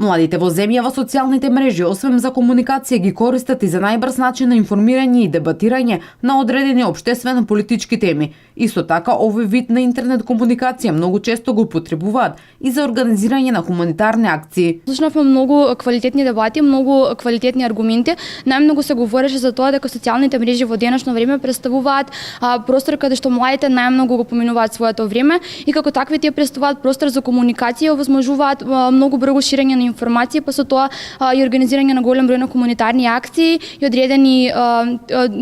Младите во земја во социјалните мрежи, освен за комуникација, ги користат и за најбрз начин на информирање и дебатирање на одредени општествено-политички теми. Исто така, овој вид на интернет комуникација многу често го употребуваат и за организирање на хуманитарни акции. Слушнавме многу квалитетни дебати, многу квалитетни аргументи. Најмногу се говореше за тоа дека социјалните мрежи во денешно време представуваат простор каде што младите најмногу го поминуваат своето време и како такви тие представуваат простор за комуникација и овозможуваат многу брзо ширење на информација, па со тоа и организирање на голем број на комунитарни акции и одредени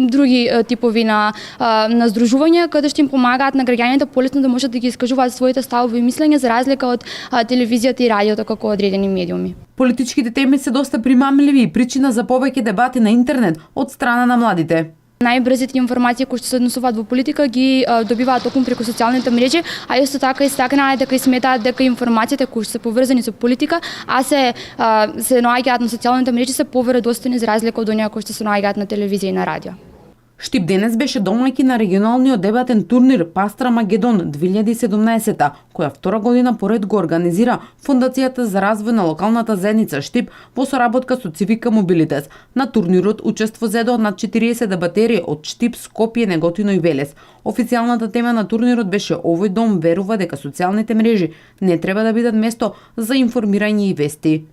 други типови на здружувања каде што им помагаат на граѓаните полесно да можат да ги искажуваат своите ставови и мислења за разлика од телевизијата и радиото како одредени медиуми. Политичките теми се доста примамливи и причина за повеќе дебати на интернет од страна на младите. Најбрзите информации кои што се однесуваат во политика ги добиваат токму преку социјалните мрежи, а исто така истакнаа дека и сметаат дека информациите кои што се поврзани со политика, се наоѓаат на социјалните мрежи се поверодостојни за разлика од оние кои што се наоѓаат на телевизија и на радио. Штип денес беше домаќин на регионалниот дебатен турнир Пастра Магедон 2017, која втора година поред го организира Фондацијата за развој на локалната заедница Штип во соработка со Цивика Мобилитес. На турнирот учество зедо над 40 дебатери од Штип, Скопје, Неготино и Велес. Официјалната тема на турнирот беше овој дом верува дека социјалните мрежи не треба да бидат место за информирање и вести.